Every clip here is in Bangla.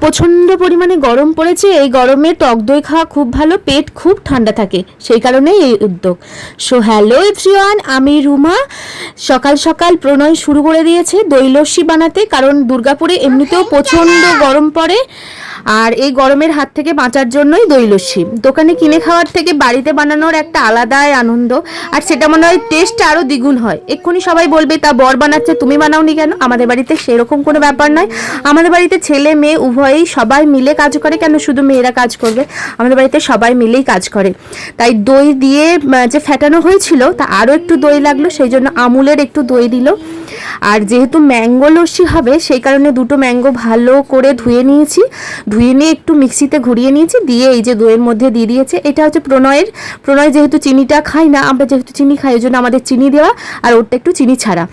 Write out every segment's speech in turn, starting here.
প্রচণ্ড পরিমাণে গরম পড়েছে। এই গরমে টক দই খাওয়া খুব ভালো, পেট খুব ঠান্ডা থাকে, সেই কারণেই এই উদ্যোগ। সো হ্যালো এভরিওয়ান, আমি রুমা। সকাল সকাল প্রণয় শুরু করে দিয়েছে দই লস্যি বানাতে, কারণ দুর্গাপুরে এমনিতেও প্রচণ্ড গরম পড়ে, আর এই গরমের হাত থেকে বাঁচার জন্যই দই লস্যি। দোকানে কিনে খাওয়ার থেকে বাড়িতে বানানোর একটা আলাদাই আনন্দ, আর সেটা মনে হয় টেস্ট আরও দ্বিগুণ হয়। এক্ষুনি সবাই বলবে তা বর বানাচ্ছে, তুমি বানাওনি কেন? আমাদের বাড়িতে সেরকম কোনো ব্যাপার নয়। আমাদের বাড়িতে ছেলে মেয়ে উভয়েই সবাই মিলে কাজ করে। কেন শুধু মেয়েরা কাজ করবে? আমাদের বাড়িতে সবাই মিলেই কাজ করে। তাই দই দিয়ে যে ফেটানো হয়েছিল তা আরও একটু দই লাগলো, সেই জন্য আমুলের একটু দই দিল। আর যেহেতু ম্যাঙ্গো লস্যি হবে, সেই কারণে দুটো ম্যাঙ্গো ভালো করে ধুয়ে নিয়েছি, ধুয়ে নিয়ে একটু মিক্সিতে ঘুরিয়ে নিয়েছি, দিয়ে এই যে দইয়ের মধ্যে দিয়ে দিয়েছে। এটা হচ্ছে প্রণয় যেহেতু চিনিটা খাই না, আমরা যেহেতু চিনি খাই, ওই জন্য আমাদের চিনি দেওয়া, আর ওরটা একটু চিনি ছাড়া।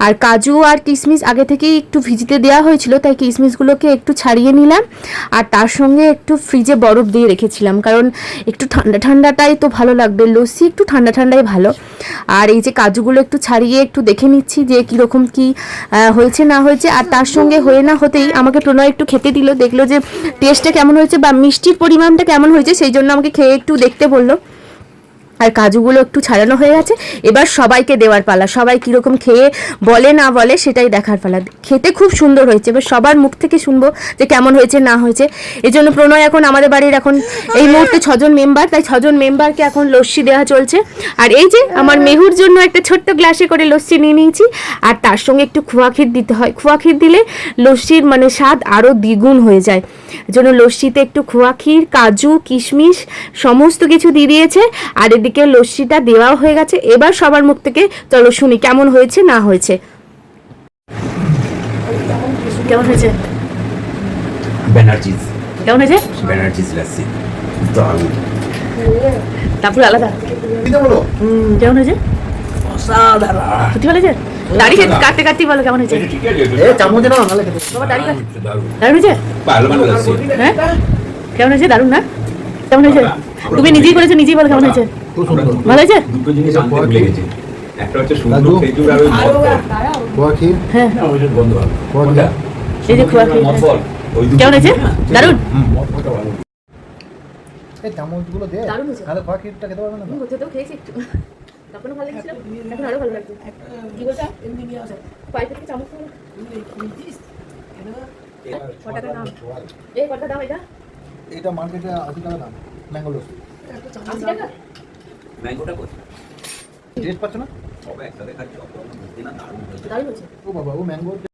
আর কাজু আর কিশমিশ আগে থেকেই একটু ভিজিতে দেওয়া হয়েছিল, তাই কিশমিশগুলোকে একটু ছাড়িয়ে নিলাম, আর তার সঙ্গে একটু ফ্রিজে বরফ দিয়ে রেখেছিলাম, কারণ একটু ঠান্ডা ঠান্ডাটাই তো ভালো লাগবে, লস্যি একটু ঠান্ডা ঠান্ডাই ভালো। আর এই যে কাজুগুলো একটু ছাড়িয়ে একটু দেখে নিচ্ছি যে কীরকম কি হয়েছে না হয়েছে। আর তার সঙ্গে হয়ে না হতেই আমাকে প্রণয় একটু খেতে দিল, দেখলো যে টেস্টটা কেমন হয়েছে বা মিষ্টির পরিমাণটা কেমন হয়েছে, সেই জন্য আমাকে খেয়ে একটু দেখতে বললো। আর কাজুগুলো একটু ছাড়ানো হয়ে গেছে, এবার সবাইকে দেওয়ার পালা। সবাই কীরকম খেয়ে বলে না বলে সেটাই দেখার পালা। খেতে খুব সুন্দর হয়েছে, এবার সবার মুখ থেকে শুনবো যে কেমন হয়েছে না হয়েছে। এই জন্য প্রণয় এখন আমাদের বাড়ির এখন এই মুহূর্তে 6 জন মেম্বার, তাই 6 জন মেম্বারকে এখন লস্যি দেওয়া চলছে। আর এই যে আমার মেহুর জন্য একটা ছোট্ট গ্লাসে করে লস্যি নিয়ে নিয়েছি, আর তার সঙ্গে একটু খোয়া ক্ষীর দিতে হয়। খোয়া ক্ষীর দিলে লস্যির মানে স্বাদ আরও দ্বিগুণ হয়ে যায়। এই জন্য লস্যিতে একটু খোয়া ক্ষীর, কাজু, কিশমিশ সমস্ত কিছু দিয়ে দিয়েছে, আর এদিকে লস্যিটা দেওয়াও হয়ে গেছে। এবার সবার মুখ থেকে চলো শুনি কেমন হয়েছে না হয়েছে। কেমন হয়েছে? ব্যানার্জিস কেমন হয়েছে? ব্যানার্জিস লস্যি দারুণ। তারপর আলাদা কেমন হয়েছে? অসাধারণ। সত্যি ভালো হয়েছে? দাড়ি কাটতে কাটতে বলো কেমন হয়েছে? চামচ না ভালো খেতে। বাবা দাড়ি কাট। দারুণ হয়েছে? ভালো ভালো লস্যি। হ্যাঁ কেমন হয়েছে? দারুণ না? কেমন হয়েছে? তুমি নিজেই করেছো, নিজেই বলো কেমন হয়েছে? খুব সুন্দর। ভালো হয়েছে? দুটো জিনিস আনতে ভুলে গেছি। একটা হচ্ছে সুন্দর খেজুর আর ওই খোয়া ক্ষীর। হ্যাঁ ওই বন্ধ হবে। কোনটা? এই যে খোয়া ক্ষীর। কেমন হয়েছে? দারুণ। এই চামচগুলো দে। দারুণ হয়েছে। তাহলে খোয়া ক্ষীরটা খেতে পারবে না তো? হচ্ছে তো খেয়েছি একটু, তখনও ভালো লাগছিল, এখন আরো ভালো লাগছে। কি বলছো? পাইপে থেকে চামচ কত টাকা দাম? এই কত দাম এটা? এটা মার্কেটে 80 টাকা দাম ম্যাঙ্গো লস্যি। 80 টাকা? ম্যাঙ্গোটা কত? টেস্ট পাচ্ছ না? সবাই একসাথে খাচ্ছি, অত বুঝতে না দারুণ হয়েছে। দারুণ হয়েছে। ও বাবা, ও ম্যাঙ্গো